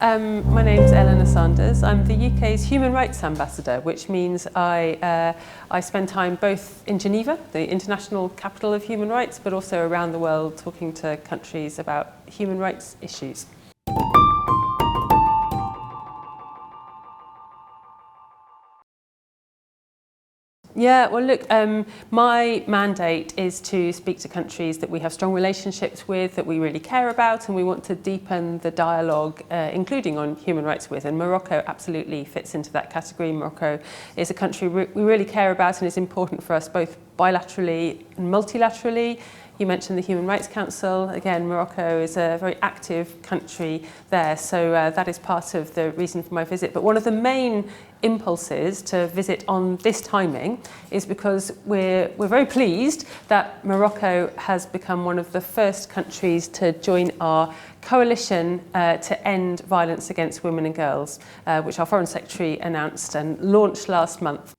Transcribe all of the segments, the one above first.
My name's Eleanor Sanders. I'm the UK's Human Rights Ambassador, which means I spend time both in Geneva, the international capital of human rights, but also around the world talking to countries about human rights issues. Yeah, well look, my mandate is to speak to countries that we have strong relationships with, that we really care about, and we want to deepen the dialogue, including on human rights with. And Morocco absolutely fits into that category. Morocco is a country we really care about and is important for us both bilaterally and multilaterally. You mentioned the Human Rights Council. Again, Morocco is a very active country there, so that is part of the reason for my visit. But one of the main impulses to visit on this timing is because we're very pleased that Morocco has become one of the first countries to join our coalition to end violence against women and girls, which our Foreign Secretary announced and launched last month.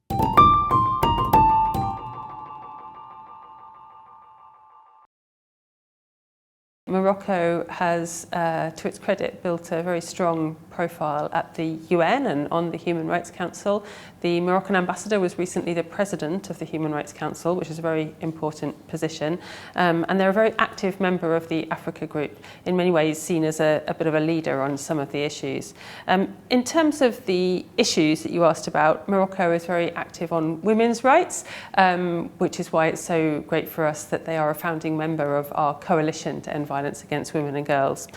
Morocco has, to its credit, built a very strong profile at the UN and on the Human Rights Council. The Moroccan ambassador was recently the president of the Human Rights Council, which is a very important position. And they're a very active member of the Africa Group, in many ways seen as a bit of a leader on some of the issues. In terms of the issues that you asked about, Morocco is very active on women's rights, which is why it's so great for us that they are a founding member of our coalition to end violence against women and girls.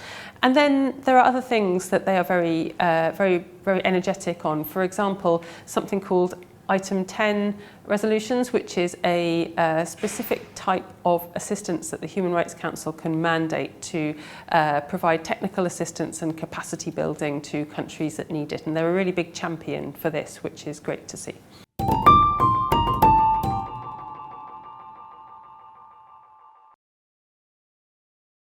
And then there are other things that they are very energetic on. For example, something called Item 10 resolutions, which is a specific type of assistance that the Human Rights Council can mandate to provide technical assistance and capacity building to countries that need it. And they're a really big champion for this, which is great to see.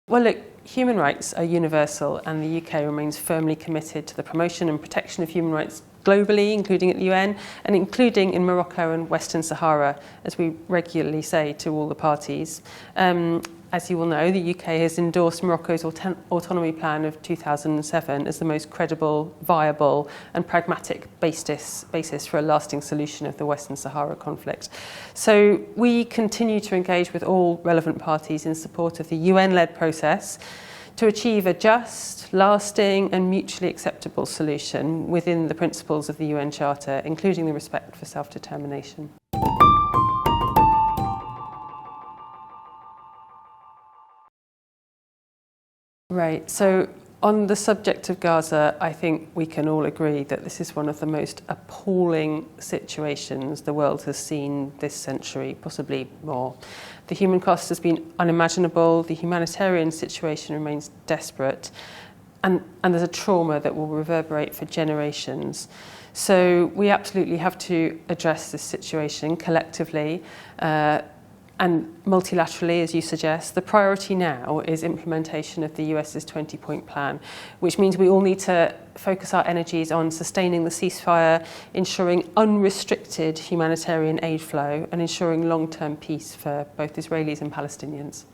Well, look, human rights are universal, and the UK remains firmly committed to the promotion and protection of human rights globally, including at the UN, and including in Morocco and Western Sahara, as we regularly say to all the parties. As you will know, the UK has endorsed Morocco's autonomy plan of 2007 as the most credible, viable and pragmatic basis for a lasting solution of the Western Sahara conflict. So we continue to engage with all relevant parties in support of the UN-led process to achieve a just, lasting and mutually acceptable solution within the principles of the UN Charter, including the respect for self-determination. Right, so on the subject of Gaza, I think we can all agree that this is one of the most appalling situations the world has seen this century, possibly more. The human cost has been unimaginable, the humanitarian situation remains desperate, and there's a trauma that will reverberate for generations. So we absolutely have to address this situation collectively, and multilaterally, as you suggest. The priority now is implementation of the US's 20-point plan, which means we all need to focus our energies on sustaining the ceasefire, ensuring unrestricted humanitarian aid flow, and ensuring long-term peace for both Israelis and Palestinians.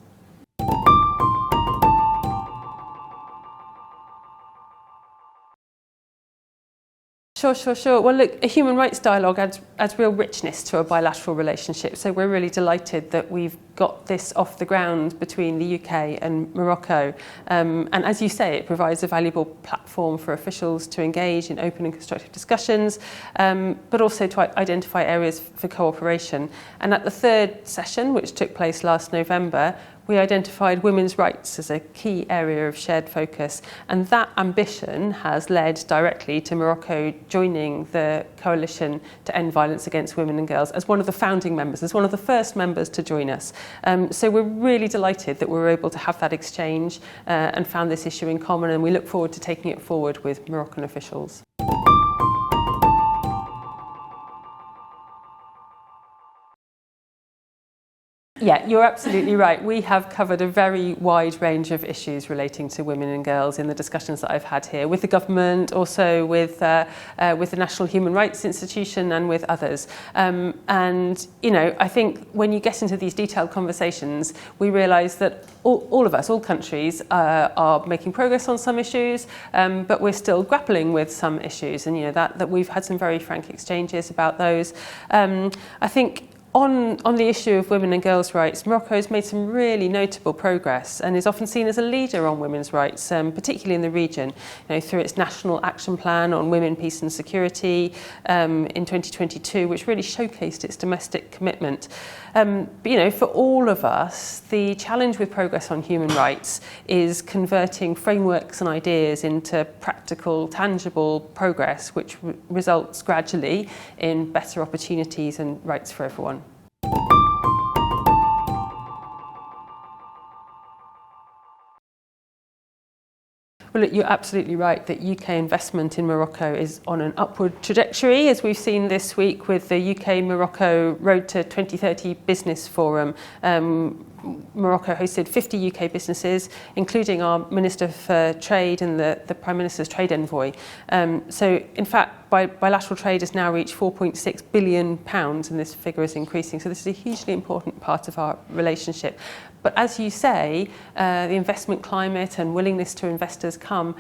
Sure. Well, look, a human rights dialogue adds real richness to a bilateral relationship. So we're really delighted that we've got this off the ground between the UK and Morocco. And as you say, it provides a valuable platform for officials to engage in open and constructive discussions, but also to identify areas for cooperation. And at the third session, which took place last November, we identified women's rights as a key area of shared focus, and that ambition has led directly to Morocco joining the coalition to end violence against women and girls as one of the founding members, as one of the first members to join us. So we're really delighted that we were able to have that exchange and found this issue in common, and we look forward to taking it forward with Moroccan officials. Yeah, you're absolutely right. We have covered a very wide range of issues relating to women and girls in the discussions that I've had here with the government, also with the National Human Rights Institution and with others. And, you know, I think when you get into these detailed conversations, we realise that all of us, all countries, are making progress on some issues, but we're still grappling with some issues. And, you know, that we've had some very frank exchanges about those. I think on the issue of women and girls' rights, Morocco has made some really notable progress and is often seen as a leader on women's rights, particularly in the region, you know, through its National Action Plan on Women, Peace and Security in 2022, which really showcased its domestic commitment. But, you know, for all of us, the challenge with progress on human rights is converting frameworks and ideas into practical, tangible progress, which results gradually in better opportunities and rights for everyone. Well, look, you're absolutely right that UK investment in Morocco is on an upward trajectory, as we've seen this week with the UK-Morocco Road to 2030 Business Forum. Morocco hosted 50 UK businesses, including our Minister for Trade and the Prime Minister's Trade Envoy. So, in fact, bilateral trade has now reached £4.6 billion, and this figure is increasing. So this is a hugely important part of our relationship. But as you say, the investment climate and willingness to investors come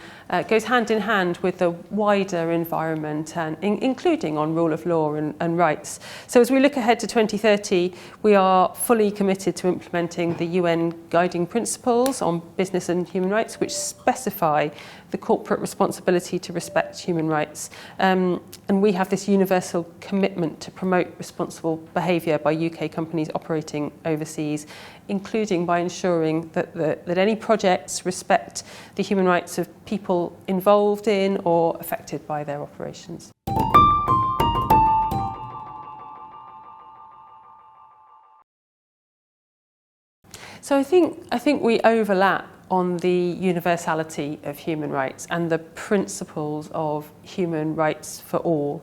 goes hand in hand with the wider environment, and including on rule of law and rights. So as we look ahead to 2030, we are fully committed to implementing the UN guiding principles on business and human rights, which specify the corporate responsibility to respect human rights. And we have this universal commitment to promote responsible behaviour by UK companies operating overseas, including by ensuring that any projects respect the human rights of people involved in or affected by their operations. So I think we overlap on the universality of human rights and the principles of human rights for all.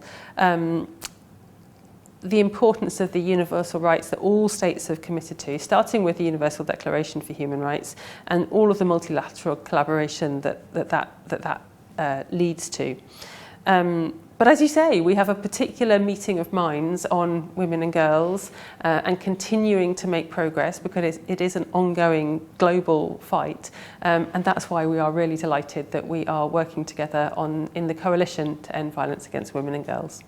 The importance of the universal rights that all states have committed to, starting with the Universal Declaration for Human Rights and all of the multilateral collaboration that leads to. But as you say, we have a particular meeting of minds on women and girls and continuing to make progress because it is an ongoing global fight. And that's why we are really delighted that we are working together in the coalition to end violence against women and girls.